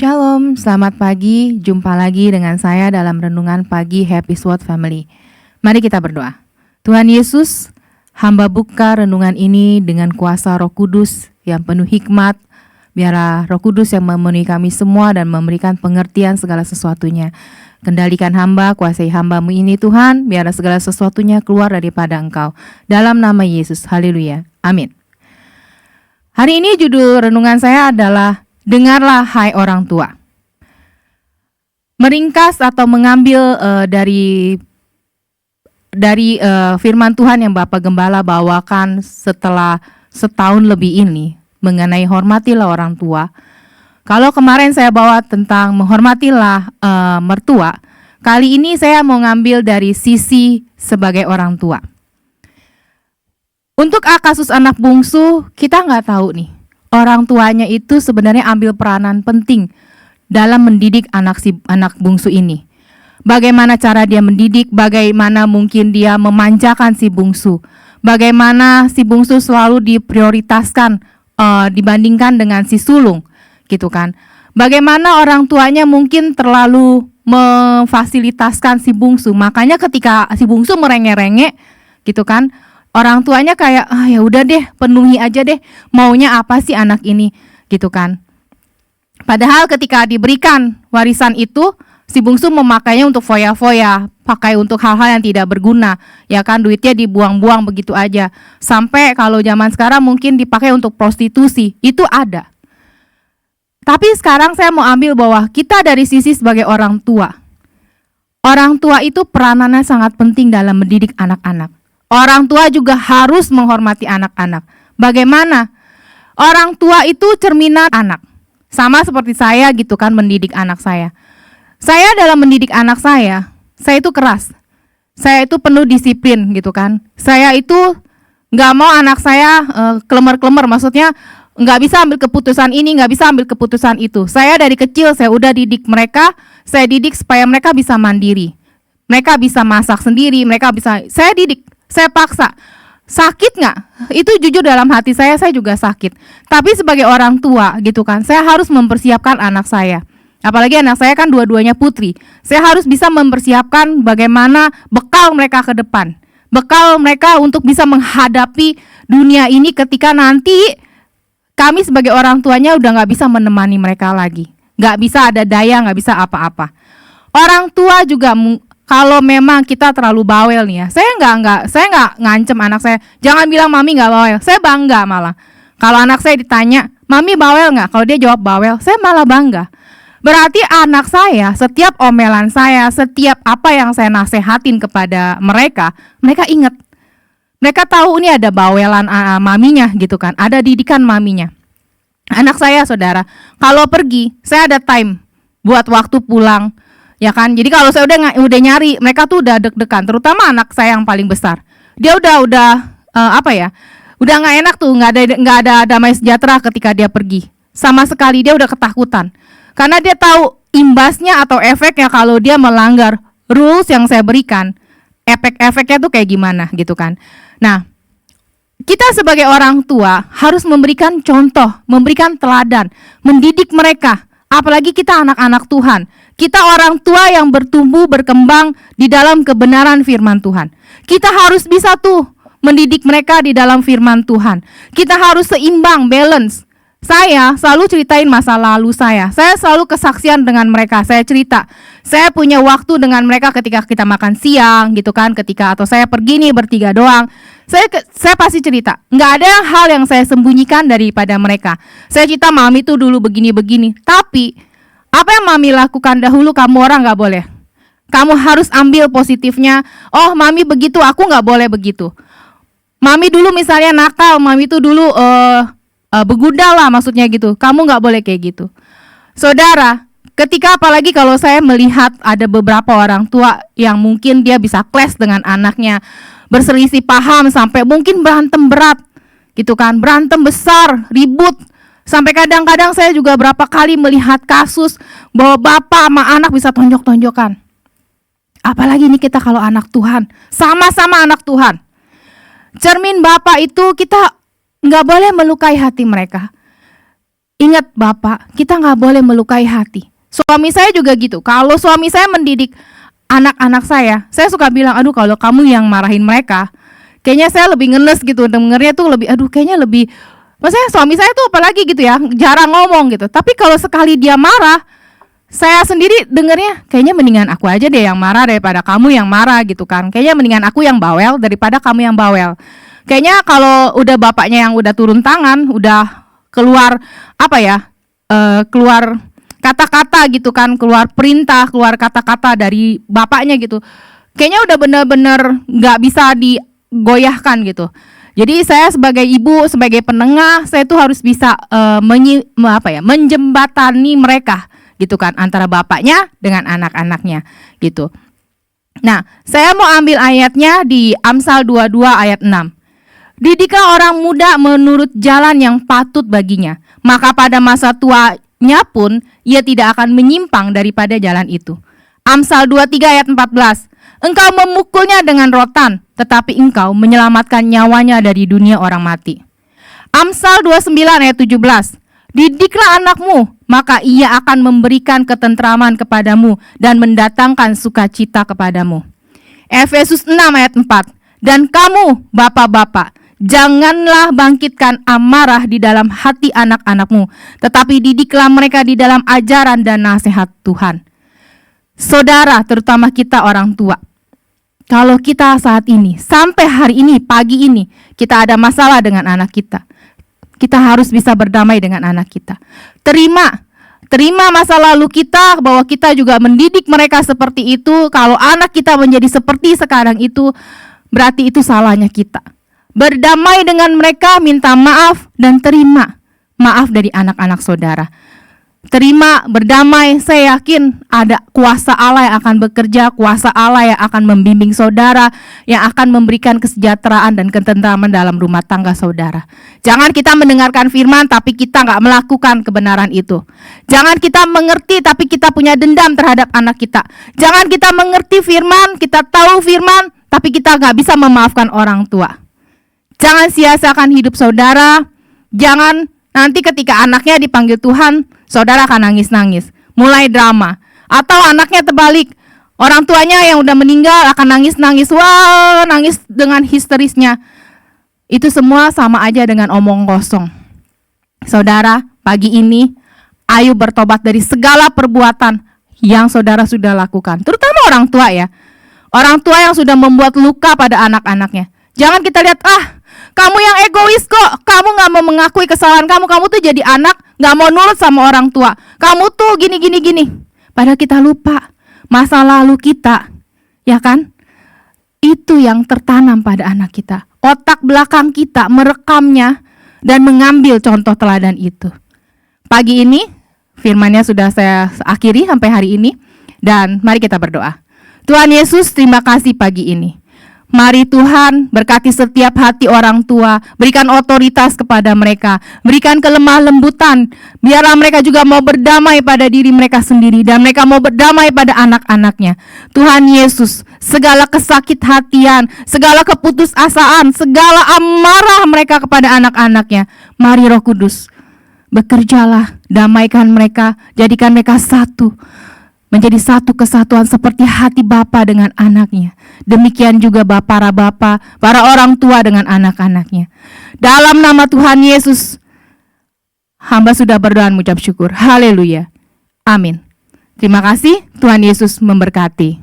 Shalom, selamat pagi. Jumpa lagi dengan saya dalam renungan pagi Happy Sword Family. Mari kita berdoa. Tuhan Yesus, hamba buka renungan ini dengan kuasa Roh Kudus yang penuh hikmat. Biarlah Roh Kudus yang memenuhi kami semua dan memberikan pengertian segala sesuatunya. Kendalikan hamba, kuasai hamba-Mu ini Tuhan, biarlah segala sesuatunya keluar daripada Engkau. Dalam nama Yesus, haleluya, amin. Hari ini judul renungan saya adalah Dengarlah hai orang tua. Meringkas atau mengambil dari firman Tuhan yang Bapak Gembala bawakan setelah setahun lebih ini mengenai hormatilah orang tua. Kalau kemarin saya bawa tentang menghormatilah mertua, kali ini saya mau ngambil dari sisi sebagai orang tua. Untuk kasus anak bungsu, kita nggak tahu nih. Orang tuanya itu sebenarnya ambil peranan penting dalam mendidik anak bungsu ini. Bagaimana cara dia mendidik, bagaimana mungkin dia memanjakan si bungsu, bagaimana si bungsu selalu diprioritaskan dibandingkan dengan si sulung, gitu kan. Bagaimana orang tuanya mungkin terlalu memfasilitaskan si bungsu, makanya ketika si bungsu merengek-rengek, gitu kan, orang tuanya kayak ya udah deh, penuhi aja deh, maunya apa sih anak ini, gitu kan. Padahal ketika diberikan warisan itu, si bungsu memakainya untuk foya-foya, pakai untuk hal-hal yang tidak berguna, ya kan, duitnya dibuang-buang begitu aja. Sampai kalau zaman sekarang mungkin dipakai untuk prostitusi, itu ada. Tapi sekarang saya mau ambil bahwa kita dari sisi sebagai orang tua. Orang tua itu peranannya sangat penting dalam mendidik anak-anak. Orang tua juga harus menghormati anak-anak. Bagaimana? Orang tua itu cerminan anak. Sama seperti saya gitu kan mendidik anak saya. Saya dalam mendidik anak saya itu keras. Saya itu penuh disiplin gitu kan. Saya itu nggak mau anak saya klemer-klemer. Maksudnya nggak bisa ambil keputusan ini, nggak bisa ambil keputusan itu. Saya dari kecil saya udah didik mereka. Saya didik supaya mereka bisa mandiri. Mereka bisa masak sendiri. Saya didik. Saya paksa. Sakit nggak? Itu jujur dalam hati saya juga sakit. Tapi sebagai orang tua gitu kan, saya harus mempersiapkan anak saya. Apalagi anak saya kan dua-duanya putri. Saya harus bisa mempersiapkan bagaimana bekal mereka ke depan. Bekal mereka untuk bisa menghadapi dunia ini ketika nanti kami sebagai orang tuanya udah nggak bisa menemani mereka lagi. Nggak bisa ada daya, nggak bisa apa-apa. Orang tua juga kalau memang kita terlalu bawel nih ya, saya nggak ngancem anak saya. Jangan bilang mami nggak bawel. Saya bangga malah. Kalau anak saya ditanya, mami bawel nggak? Kalau dia jawab bawel, saya malah bangga. Berarti anak saya, setiap omelan saya, setiap apa yang saya nasehatin kepada mereka ingat. Mereka tahu ini ada bawelan maminya gitu kan, ada didikan maminya. Anak saya, saudara, kalau pergi, saya ada time buat waktu pulang. Ya kan, jadi kalau saya udah nyari, mereka tuh udah deg-degan, terutama anak saya yang paling besar. Dia udah udah nggak enak tuh, nggak ada damai sejahtera ketika dia pergi. Sama sekali dia udah ketakutan, karena dia tahu imbasnya atau efeknya kalau dia melanggar rules yang saya berikan. Efek-efeknya tuh kayak gimana gitu kan. Nah, kita sebagai orang tua harus memberikan contoh, memberikan teladan, mendidik mereka. Apalagi kita anak-anak Tuhan. Kita orang tua yang bertumbuh, berkembang di dalam kebenaran firman Tuhan. Kita harus bisa tuh mendidik mereka di dalam firman Tuhan. Kita harus seimbang, balance. Saya selalu ceritain masa lalu saya. Saya selalu kesaksian dengan mereka. Saya cerita. Saya punya waktu dengan mereka ketika kita makan siang gitu kan. Atau saya pergi nih bertiga doang. Saya pasti cerita. Nggak ada hal yang saya sembunyikan daripada mereka. Saya cerita mami tuh dulu begini-begini. Tapi apa yang mami lakukan dahulu kamu orang nggak boleh. Kamu harus ambil positifnya. Oh mami begitu, aku nggak boleh begitu. Mami dulu misalnya nakal, mami tuh dulu begudal lah maksudnya gitu. Kamu nggak boleh kayak gitu. Saudara, ketika apalagi kalau saya melihat ada beberapa orang tua yang mungkin dia bisa clash dengan anaknya, berselisih paham sampai mungkin berantem berat gitu kan, berantem besar, ribut. Sampai kadang-kadang saya juga berapa kali melihat kasus bahwa bapak sama anak bisa tonjok-tonjokan. Apalagi ini kita kalau anak Tuhan, sama-sama anak Tuhan. Cermin bapak itu kita nggak boleh melukai hati mereka. Ingat Bapak, kita nggak boleh melukai hati. Suami saya juga gitu. Kalau suami saya mendidik anak-anak saya suka bilang, aduh kalau kamu yang marahin mereka, kayaknya saya lebih ngenes gitu, dengernya tuh lebih, aduh kayaknya lebih, maksudnya suami saya tuh apalagi gitu ya, jarang ngomong gitu. Tapi kalau sekali dia marah, saya sendiri dengernya, kayaknya mendingan aku aja deh yang marah daripada kamu yang marah gitu kan. Kayaknya mendingan aku yang bawel daripada kamu yang bawel. Kayaknya kalau udah bapaknya yang udah turun tangan, udah keluar apa ya, keluar kata-kata gitu kan, keluar perintah, keluar kata-kata dari bapaknya gitu, kayaknya udah bener-bener nggak bisa digoyahkan gitu. Jadi saya sebagai ibu, sebagai penengah, saya tuh harus bisa menjembatani mereka gitu kan, antara bapaknya dengan anak-anaknya gitu. Nah, saya mau ambil ayatnya di Amsal 22 ayat 6. Didiklah orang muda menurut jalan yang patut baginya, maka pada masa tuanya pun ia tidak akan menyimpang daripada jalan itu. Amsal 23 ayat 14. Engkau memukulnya dengan rotan, tetapi engkau menyelamatkan nyawanya dari dunia orang mati. Amsal 29 ayat 17. Didiklah anakmu, maka ia akan memberikan ketentraman kepadamu dan mendatangkan sukacita kepadamu. Efesus 6 ayat 4. Dan kamu, bapak-bapak, janganlah bangkitkan amarah di dalam hati anak-anakmu, tetapi didiklah mereka di dalam ajaran dan nasihat Tuhan. Saudara, terutama kita orang tua, kalau kita saat ini, sampai hari ini, pagi ini, kita ada masalah dengan anak kita, kita harus bisa berdamai dengan anak kita. Terima masa lalu kita, bahwa kita juga mendidik mereka seperti itu. Kalau anak kita menjadi seperti sekarang itu, berarti itu salahnya kita. Berdamai dengan mereka, minta maaf, dan terima maaf dari anak-anak saudara. Terima, berdamai, saya yakin ada kuasa Allah yang akan bekerja, kuasa Allah yang akan membimbing saudara, yang akan memberikan kesejahteraan dan ketentraman dalam rumah tangga saudara. Jangan kita mendengarkan firman tapi kita nggak melakukan kebenaran itu. Jangan kita mengerti tapi kita punya dendam terhadap anak kita. Jangan kita mengerti firman, kita tahu firman, tapi kita nggak bisa memaafkan orang tua. Jangan sia-siakan hidup saudara. Jangan nanti ketika anaknya dipanggil Tuhan, saudara akan nangis-nangis, mulai drama. Atau anaknya terbalik, orang tuanya yang udah meninggal akan nangis-nangis, wah, nangis dengan histerisnya. Itu semua sama aja dengan omong kosong. Saudara, pagi ini, ayo bertobat dari segala perbuatan yang saudara sudah lakukan. Terutama orang tua ya. Orang tua yang sudah membuat luka pada anak-anaknya. Jangan kita lihat, kamu yang egois kok, kamu gak mau mengakui kesalahan kamu tuh jadi anak gak mau nurut sama orang tua, kamu tuh gini. Padahal kita lupa masa lalu kita, ya kan? Itu yang tertanam pada anak kita. Otak belakang kita merekamnya dan mengambil contoh teladan itu. Pagi ini firman-Nya sudah saya akhiri sampai hari ini, dan mari kita berdoa. Tuhan Yesus, terima kasih pagi ini. Mari Tuhan berkati setiap hati orang tua, berikan otoritas kepada mereka, berikan kelemah lembutan, biarlah mereka juga mau berdamai pada diri mereka sendiri dan mereka mau berdamai pada anak-anaknya. Tuhan Yesus, segala kesakit hatian, segala keputusasaan, segala amarah mereka kepada anak-anaknya, mari Roh Kudus, bekerjalah, damaikan mereka, jadikan mereka satu, menjadi satu kesatuan seperti hati Bapa dengan anaknya. Demikian juga para orang tua dengan anak-anaknya. Dalam nama Tuhan Yesus, hamba sudah berdoa mengucap syukur. Haleluya. Amin. Terima kasih, Tuhan Yesus memberkati.